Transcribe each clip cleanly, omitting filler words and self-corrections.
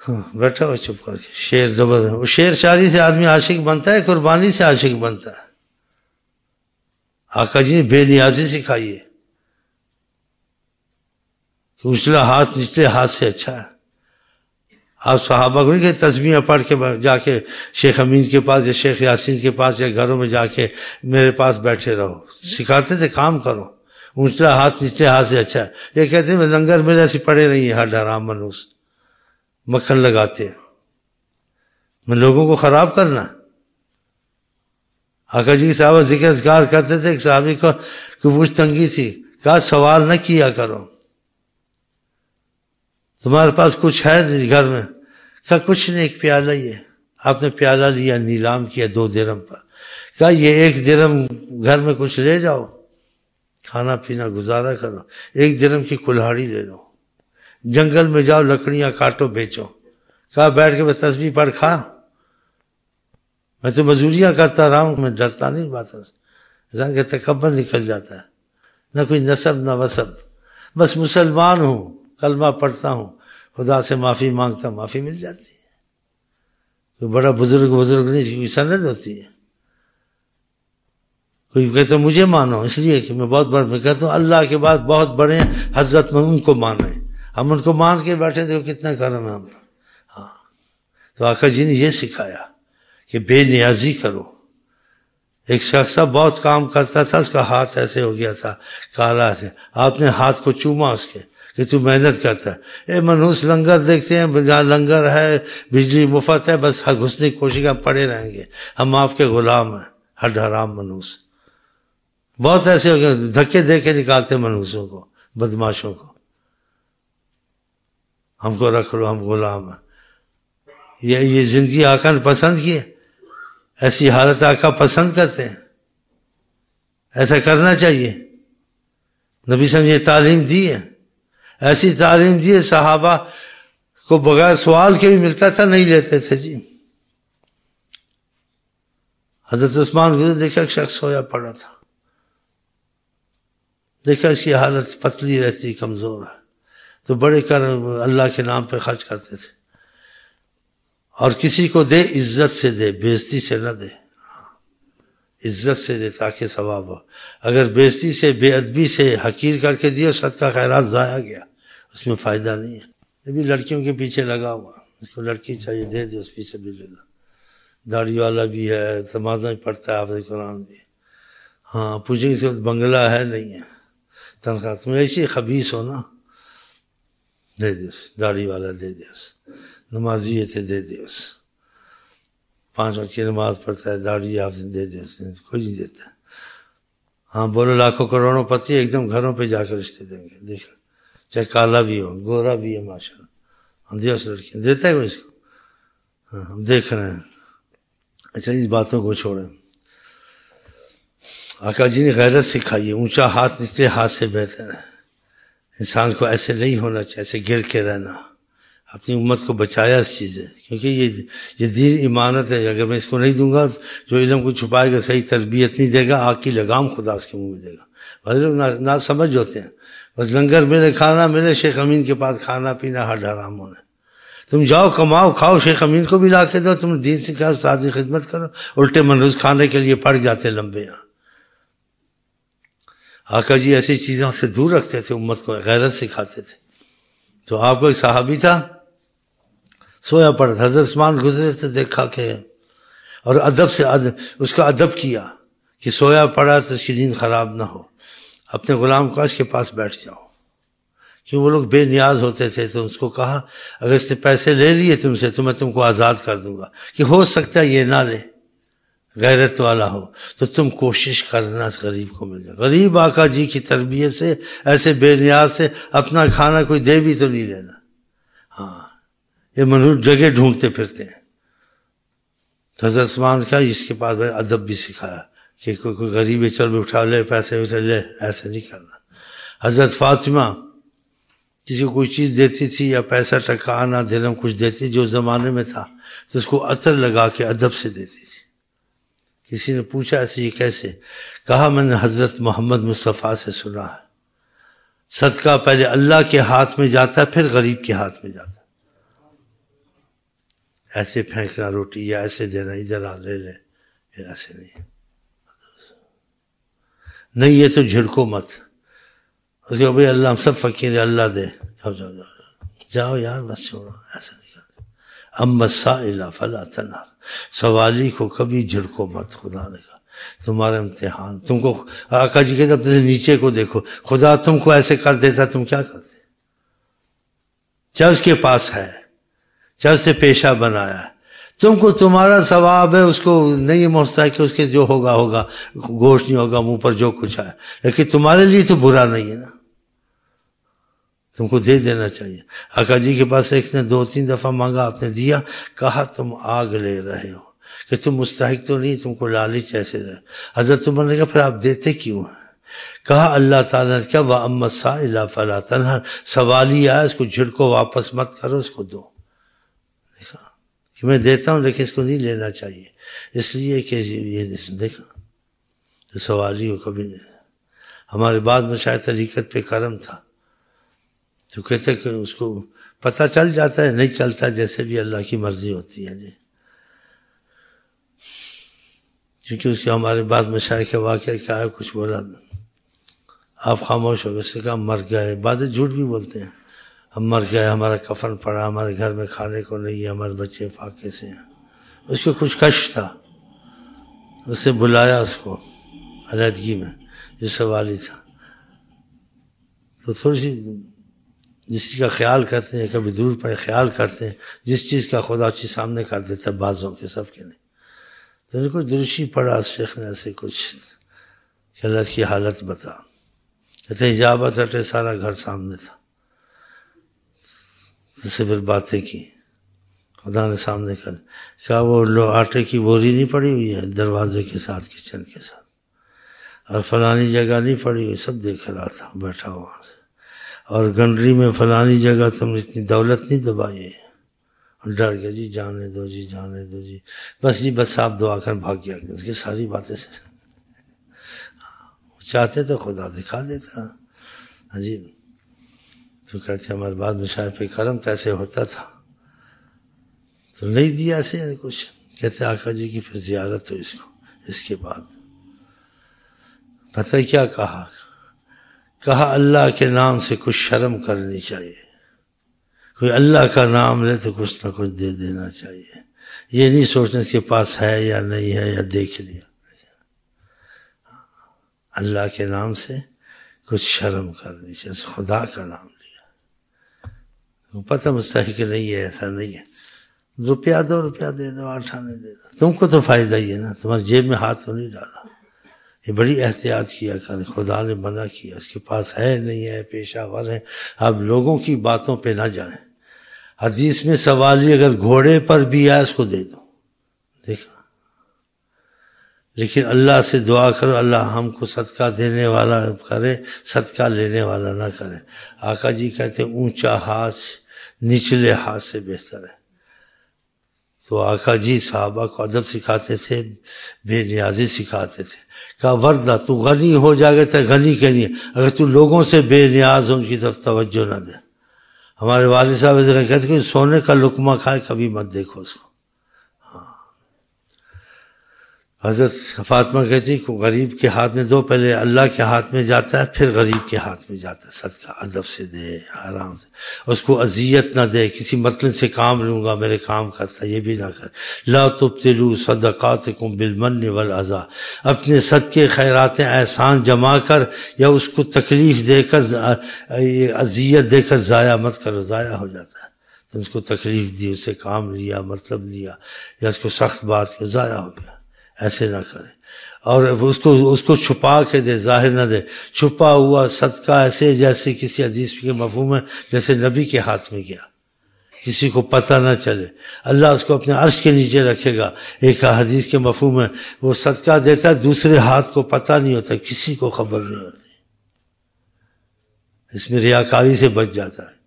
ہاں بیٹھا ہو چپ کر کے، شعر زبردست. وہ شعر شاعری سے آدمی عاشق بنتا ہے، قربانی سے عاشق بنتا ہے. آقا جی نے بے نیازی سکھائی ہے کہ اچھلا ہاتھ نچلے ہاتھ سے اچھا ہے. آپ صحابہ کو نہیں کہ تسبیحیں پڑھ کے جا کے شیخ امین کے پاس یا شیخ یاسین کے پاس یا گھروں میں جا کے میرے پاس بیٹھے رہو، سکھاتے تھے کام کرو. اونچلا ہاتھ نچلے ہاتھ سے اچھا ہے. یہ کہتے ہیں میں لنگر میں ایسی پڑے رہی ہیں ہر حرام منوس، مکھن لگاتے ہیں، میں لوگوں کو خراب کرنا. آقا جی صحابہ ذکر اذکار کرتے تھے. ایک صحابی کو پوچھ تنگی تھی، کہا سوال نہ کیا کرو، تمہارے پاس کچھ ہے گھر میں؟ کہا کچھ نہیں، ایک پیالہ ہی ہے. آپ نے پیالہ لیا، نیلام کیا 2 درہم پر. کہا یہ 1 درہم گھر میں کچھ لے جاؤ، کھانا پینا گزارا کرو. 1 درہم کی کلہاڑی لے لو، جنگل میں جاؤ لکڑیاں کاٹو بیچو. کہا بیٹھ کے بس تسبیح پڑھ کھا، میں تو مزدوریاں کرتا رہا ہوں، میں ڈرتا نہیں بات سے. انسان کا تکبر نکل جاتا ہے، نہ کوئی نسب نہ وسب، بس مسلمان ہوں، کلمہ پڑھتا ہوں، خدا سے معافی مانگتا، معافی مل جاتی ہے. کوئی بڑا بزرگ نہیں، کوئی سند ہوتی ہے. کوئی کہتا مجھے مانو اس لیے کہ میں بہت بڑا، میں کہتا ہوں اللہ کے بعد بہت بڑے ہیں، حضرت میں ان کو مانے. ہم ان کو مان کے بیٹھے تھے، کتنا کرم ہے ہم. ہاں تو آقا جی نے یہ سکھایا کہ بے نیازی کرو. ایک شخص بہت کام کرتا تھا، اس کا ہاتھ ایسے ہو گیا تھا کالا سے. آپ نے ہاتھ کو چوما اس کے کہ تو محنت کرتا ہے. منحوس لنگر دیکھتے ہیں، جہاں لنگر ہے بجلی مفت ہے، بس گھسنے کی کوشش ہم پڑے رہیں گے، ہم آپ کے غلام ہیں. ہڈ حرام منحوس بہت ایسے ہو گئے، دھکے دے کے نکالتے منحوسوں کو، بدماشوں کو. ہم کو رکھ لو، ہم غلام ہیں. یہ زندگی آقا نے پسند کی ہے، ایسی حالت آقا پسند کرتے ہیں. ایسا کرنا چاہیے. نبی صلی اللہ علیہ وسلم نے یہ تعلیم دی ہے، ایسی تعلیم دی ہے صحابہ کو بغیر سوال کے بھی ملتا تھا، نہیں لیتے تھے جی. حضرت عثمان کو دیکھا ایک شخص سویا پڑا تھا، دیکھا اس کی حالت پتلی رہتی، کمزور ہے، تو بڑے کر اللہ کے نام پہ خرچ کرتے تھے. اور کسی کو دے عزت سے دے، بےزتی سے نہ دے. عزت سے دے تاکہ ثواب ہو. اگر بےزتی سے، بے ادبی سے، حقیر کر کے دیے، صدقہ خیرات ضائع گیا، اس میں فائدہ نہیں ہے. یہ بھی لڑکیوں کے پیچھے لگا ہوا، اس کو لڑکی چاہیے دے دے، اس پیچھے بھی لے لو. داڑھی والا بھی ہے، نمازیں پڑھتا ہے، حافظ قرآن بھی. ہاں پوچھیں گے بنگلہ ہے نہیں ہے، تنخواہ تم ایسی خبیث ہو نا، دے دے. داڑھی والا دے دے، نمازی ہے دے دے. 5 وقت کی نماز پڑھتا ہے، داڑھی آپ سے دے دے، کوئی نہیں دیتا. ہاں بولو لاکھوں کروڑوں پتی ایک دم گھروں پہ جا کر رشتے دیں گے. دیکھ چاہے کالا بھی ہو، گورا بھی ہے، ماشاء اللہ. ہم دیا اس لڑکی دیتا ہے کوئی اس کو. ہاں ہم دیکھ رہے ہیں. اچھا اس باتوں کو چھوڑیں. آقا جی نے غیرت سکھائی ہے، اونچا ہاتھ نچلے ہاتھ سے بہتر ہے. انسان کو ایسے نہیں ہونا چاہیے، ایسے گر کے رہنا. اپنی امت کو بچایا اس چیز ہے، کیونکہ یہ دین ایمانت ہے. اگر میں اس کو نہیں دوں گا، جو علم کو چھپائے گا، صحیح تربیت نہیں دے گا، آگ کی لگام خدا اس کے منہ میں دے گا. بھائی لوگ نہ سمجھ ہوتے ہیں، بس لنگر ملے، کھانا ملے، شیخ امین کے پاس کھانا پینا ہر حرام ہونا. تم جاؤ کماؤ کھاؤ، شیخ امین کو بھی لا کے دو، تم دین سے کیا ساتھ خدمت کرو. الٹے منروز کھانے کے لیے پڑ جاتے لمبے. یہاں آقا جی ایسی چیزوں سے دور رکھتے تھے امت کو، غیرت سکھاتے تھے. تو آپ کو ایک صحابی تھا سویا پڑا تھا، حضرت عثمان گزرے تھے، دیکھا کہ، اور ادب سے اس کا ادب کیا کہ سویا پڑا تو اس کی نیند خراب نہ ہو. اپنے غلام کو اس کے پاس بیٹھ جاؤ، کہ وہ لوگ بے نیاز ہوتے تھے. تو اس کو کہا اگر اس نے پیسے لے لیے تم سے تو میں تم کو آزاد کر دوں گا، کہ ہو سکتا ہے یہ نہ لے، غیرت والا ہو، تو تم کوشش کرنا اس غریب کو مل جائے. غریب آقا جی کی تربیت سے، ایسے بے نیاز سے اپنا کھانا کوئی دے بھی تو نہیں لینا. ہاں یہ منحوس جگہ ڈھونڈتے پھرتے ہیں. تو حضرت عثمان کا اس کے پاس ادب بھی سکھایا کہ کوئی غریب ہے چل اٹھا لے، پیسے اٹھا لے، ایسے نہیں کرنا. حضرت فاطمہ کسی کو کوئی چیز دیتی تھی، یا پیسہ ٹکا آنا درہم کچھ دیتی، جو زمانے میں تھا، تو اس کو عطر لگا کے ادب سے دیتی تھی. کسی نے پوچھا ایسے یہ کیسے؟ کہا میں نے حضرت محمد مصطفیٰ سے سنا ہے، صدقہ پہلے اللہ کے ہاتھ میں جاتا ہے، پھر غریب کے ہاتھ میں جاتا ہے. ایسے پھینکنا روٹی یا ایسے دینا ادھر آ لے لے، ایسے نہیں، یہ تو جھڑکو مت، اس کو بھائی اللہ ہم سب فقیر اللہ دے، جاؤ یار بس چھوڑو، ایسا نہیں کرنا۔ اما السائل فلا تنہر، سوالی کو کبھی جھڑکو مت، خدا نے کہا تمہارا امتحان، تم کو آقا جی کہتے اپنے نیچے کو دیکھو، خدا تم کو ایسے کر دیتا تم کیا کرتے؟ چرچ کے پاس ہے، چرچ سے پیشہ بنایا ہے، تم کو تمہارا ثواب ہے، اس کو نہیں پہنچتا ہے کہ اس کے جو ہوگا ہوگا، گوشت نہیں ہوگا، منہ پر جو کچھ آئے، لیکن تمہارے لیے تو برا نہیں ہے نا، تم کو دے دینا چاہیے۔ آقا جی کے پاس ایک نے 2-3 دفعہ مانگا، آپ نے دیا، کہا تم آگ لے رہے ہو کہ تم مستحق تو نہیں، تم کو لالچ ایسے رہے۔ حضرت عمر نے کہا پھر آپ دیتے کیوں ہیں؟ کہا اللہ تعالیٰ نے کہا وَأَمَّا السَّائِلَ فَلَا تَنْهَرْ، سوالی آیا اس کو جھڑکو، واپس مت کرو، اس کو دو۔ دیکھا کہ میں دیتا ہوں لیکن اس کو نہیں لینا چاہیے، اس لیے کہ یہ دیکھا تو سوالی ہو کبھی نہیں۔ ہمارے بعد میں شاید طریقت پہ کرم تھا تو کہتے کہ اس کو پتہ چل جاتا ہے، نہیں چلتا جیسے بھی اللہ کی مرضی ہوتی ہے جی، کیونکہ اس کے ہمارے بعد میں شاید کے واقعہ کیا ہے، کچھ بولا آپ خاموش ہو گئے، اس نے کہا مر گئے، بعد جھوٹ بھی بولتے ہیں، ہم مر گئے، ہمارا کفن پڑا، ہمارے گھر میں کھانے کو نہیں ہے، ہمارے بچے فاقے سے ہیں۔ اس کو کچھ کشف تھا، اس سے بلایا اس کو علیحدگی میں، جو سوالی تھا، تو تھوڑی سی جس چیز کا خیال کرتے ہیں، کبھی دور پر خیال کرتے ہیں، جس چیز کا خدا چیز سامنے کر دیتا ہے، بعضوں کے، سب کے نہیں۔ تو ان کو درشی پڑا شیخ نے ایسے کچھ کہ اللہ کی حالت بتا، کہتے اجابت ہٹے، سارا گھر سامنے تھا، تو سے پھر باتیں کی، خدا نے سامنے کر کہا وہ آٹے کی بوری نہیں پڑی ہوئی ہے دروازے کے ساتھ، کچن کے ساتھ، اور فلانی جگہ نہیں پڑی ہوئی، سب دیکھ رہا تھا بیٹھا وہاں سے، اور گنڈری میں فلانی جگہ تم نے اتنی دولت نہیں دبائی ہے، ڈر گیا جی، جانے دو جی، جانے دو جی، بس جی بس آپ دعا کر بھاگ گیا، اس کی ساری باتیں سے چاہتے تو خدا دکھا دیتا عجیب۔ تو کہتے ہمارے بعد میں شاید پہ کرم تو ایسے ہوتا تھا، تو نہیں دیا ایسے یعنی کچھ، کہتے آقا جی کی پھر زیارت ہو اس کو، اس کے بعد پتہ کیا کہا اللہ کے نام سے کچھ شرم کرنی چاہیے، کوئی اللہ کا نام لے تو کچھ نہ کچھ دے دینا چاہیے، یہ نہیں سوچنا اس کے پاس ہے یا نہیں ہے یا دیکھ لیا، اللہ کے نام سے کچھ شرم کرنی چاہیے، خدا کا نام لیا، پتہ مستحق نہیں ہے، ایسا نہیں ہے، روپیہ دے دو، آٹھانے دے دو، تم کو تو فائدہ ہی ہے نا، تمہاری جیب میں ہاتھ تو نہیں ڈالا، یہ بڑی احتیاط کیا کریں، خدا نے منع کیا، اس کے پاس ہے نہیں ہے، پیشہ ور ہے، آپ لوگوں کی باتوں پہ نہ جائیں، حدیث میں سوالی اگر گھوڑے پر بھی آئے اس کو دے دو، دیکھا، لیکن اللہ سے دعا کرو اللہ ہم کو صدقہ دینے والا کرے، صدقہ لینے والا نہ کرے۔ آقا جی کہتے اونچا ہاتھ نچلے ہاتھ سے بہتر ہے، تو آقا جی صحابہ کو ادب سکھاتے تھے، بے نیازی سکھاتے تھے، کہا وردہ تو غنی ہو جائے گا تو غنی کے لیے، اگر تو لوگوں سے بے نیاز ہو ان کی طرف توجہ نہ دے۔ ہمارے والد صاحب ایسے کہتے کہ سونے کا لقمہ کھائے کبھی مت دیکھو اس کو۔ حضرت فاطمہ کہتی کہ غریب کے ہاتھ میں دو، پہلے اللہ کے ہاتھ میں جاتا ہے پھر غریب کے ہاتھ میں جاتا ہے، صدقہ ادب سے دے، آرام سے، اس کو اذیت نہ دے، کسی مطلب سے کام لوں گا میرے کام کرتا، یہ بھی نہ کرے۔ لا تبطلوا صدقاتکم بالمن والاذی، اپنے صدقے خیراتیں احسان جما کر یا اس کو تکلیف دے کر، اذیت دے کر ضائع مت کرو، ضائع ہو جاتا ہے۔ تم اس کو تکلیف دی، اسے کام لیا، مطلب لیا، یا اس کو سخت بات کی، ضائع ہو گیا، ایسے نہ کرے۔ اور اس کو چھپا کے دے، ظاہر نہ دے، چھپا ہوا صدقہ ایسے جیسے کسی حدیث کے مفہوم ہے جیسے نبی کے ہاتھ میں گیا، کسی کو پتہ نہ چلے، اللہ اس کو اپنے عرش کے نیچے رکھے گا۔ ایک حدیث کے مفہوم ہے وہ صدقہ دیتا ہے دوسرے ہاتھ کو پتہ نہیں ہوتا، کسی کو خبر نہیں ہوتی، اس میں ریاکاری سے بچ جاتا ہے،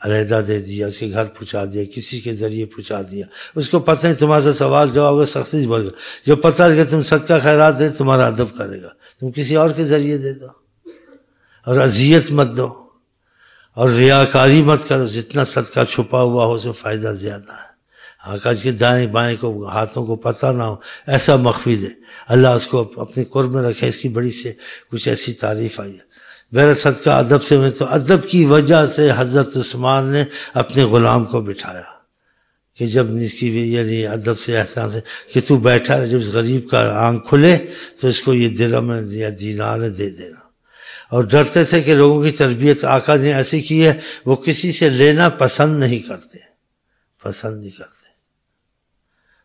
علیحدہ دے دیا، اس کے گھر پہنچا دیا، کسی کے ذریعے پہنچا دیا، اس کو پتہ نہیں، تمہارے سے سوال جواب ہوگا، سختی سے بول گا، جو پتہ ہے کہ تم صدقہ خیرات دے تمہارا ادب کرے گا، تم کسی اور کے ذریعے دے دو، اور اذیت مت دو، اور ریاکاری مت کرو، جتنا صدقہ چھپا ہوا ہو اس میں فائدہ زیادہ ہے، آقا جی کے دائیں بائیں کو ہاتھوں کو پتہ نہ ہو، ایسا مخفی دے، اللہ اس کو اپنے قرب میں رکھے. اس کی بڑی سے کچھ ایسی تعریف آئی ہے. بہرحال صدقہ ادب سے تو ادب کی وجہ سے حضرت عثمان نے اپنے غلام کو بٹھایا کہ جب اس کی یعنی ادب سے احسان سے کہ تو بیٹھا ہے، جب اس غریب کا آنکھ کھلے تو اس کو یہ درہم یا دینار دے دینا. اور ڈرتے تھے کہ لوگوں کی تربیت آقا نے ایسی کی ہے، وہ کسی سے لینا پسند نہیں کرتے.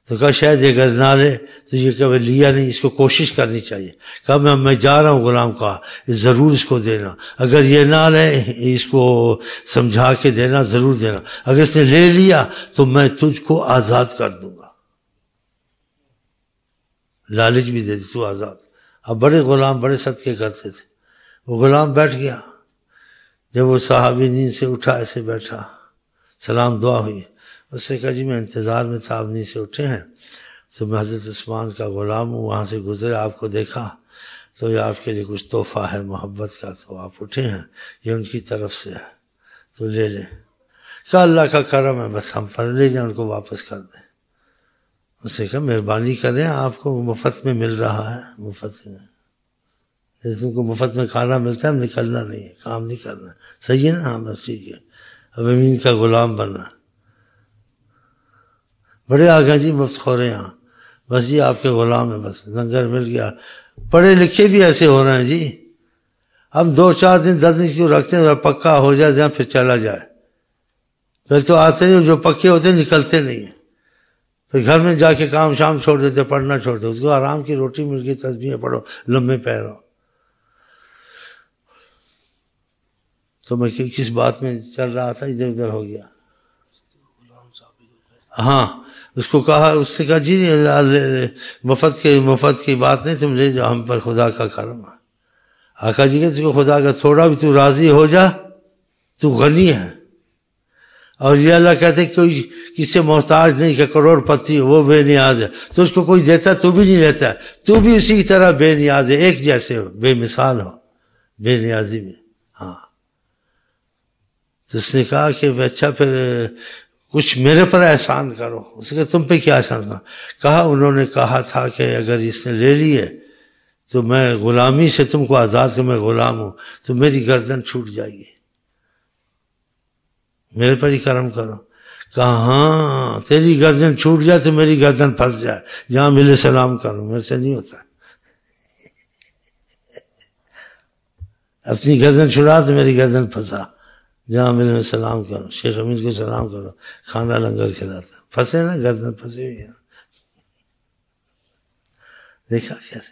تو کہا شاید اگر نہ لے تو یہ کبھی لیا نہیں، اس کو کوشش کرنی چاہیے. کہا میں جا رہا ہوں غلام کا، ضرور اس کو دینا، اگر یہ نہ لے اس کو سمجھا کے دینا، ضرور دینا، اگر اس نے لے لیا تو میں تجھ کو آزاد کر دوں گا. لالچ بھی دے دی، تو آزاد. اب بڑے غلام بڑے صدقے کرتے تھے. وہ غلام بیٹھ گیا. جب وہ صحابی نیند سے اٹھا، ایسے بیٹھا، سلام دعا ہوئی. اس نے کہا جی میں انتظار میں تھا، آپ نیند سے اٹھے ہیں تو میں حضرت عثمان کا غلام ہوں، وہاں سے گزرے، آپ کو دیکھا تو یہ آپ کے لیے کچھ تحفہ ہے محبت کا، تو آپ اٹھے ہیں، یہ ان کی طرف سے ہے تو لے لیں. کہا اللہ کا کرم ہے، بس ہم پر لے جائیں، ان کو واپس کر دیں. اس نے کہا مہربانی کریں، آپ کو مفت میں مل رہا ہے. مفت میں جیسے ان کو مفت میں کھانا ملتا ہے، ہم نکلنا نہیں ہے، کام نہیں کرنا. صحیح ہے نا؟ ہاں بس ٹھیک ہے، اب امین کا غلام بننا. بڑے آ گئے جی مفت خورے یہاں، بس جی آپ کے غلام ہیں، بس لنگر مل گیا. پڑھے لکھے بھی ایسے ہو رہے ہیں جی. ہم 2-4 دن 10 دن کیوں رکھتے ہیں، پکا ہو جائے جہاں پھر چلا جائے. پھر تو آتے نہیں، جو پکے ہوتے ہیں نکلتے نہیں ہیں. پھر گھر میں جا کے کام شام چھوڑ دیتے، پڑھنا چھوڑ دیتے. اس کو آرام کی روٹی مل گئی، تسبیحیں پڑھو، لمبے پیر ہو. تو میں کس بات میں چل رہا تھا، ادھر ادھر ہو گیا. ہاں اس کو کہا، اس سے کہا جی مفت کی بات نہیں، تم لے جاؤ، ہم پر خدا کا کرم ہے. آقا جی کہتے کو خدا کا تھوڑا بھی تو راضی ہو جا، تو غنی ہے. اور یہ اللہ کہتے کوئی کسی سے محتاج نہیں کہ کروڑ پتی وہ بے نیاز ہے، تو اس کو کوئی دیتا تو بھی نہیں لیتا، تو بھی اسی کی طرح بے نیاز ہے، ایک جیسے ہو، بے مثال ہو بے نیازی میں. ہاں تو اس نے کہا کہ اچھا پھر کچھ میرے پر احسان کرو. اس نے کہا تم پہ کیا احسان کرو؟ کہا انہوں نے کہا تھا کہ اگر اس نے لے لی ہے تو میں غلامی سے تم کو آزاد کر، میں غلام ہوں تو میری گردن چھوٹ جائے گی، میرے پر ہی کرم کرو. کہا ہاں تیری گردن چھوٹ جائے تو میری گردن پھنس جائے، جہاں ملے سلام کروں، میرے سے نہیں ہوتا. اپنی گردن چھڑا تو میری گردن پھنسا، جہاں ملے میں سلام کرو، شیخ امین کو سلام کرو، کھانا لنگر کھلاتا. پھنسے نا، گردن پھنسے ہوئی ہے. دیکھا کیسے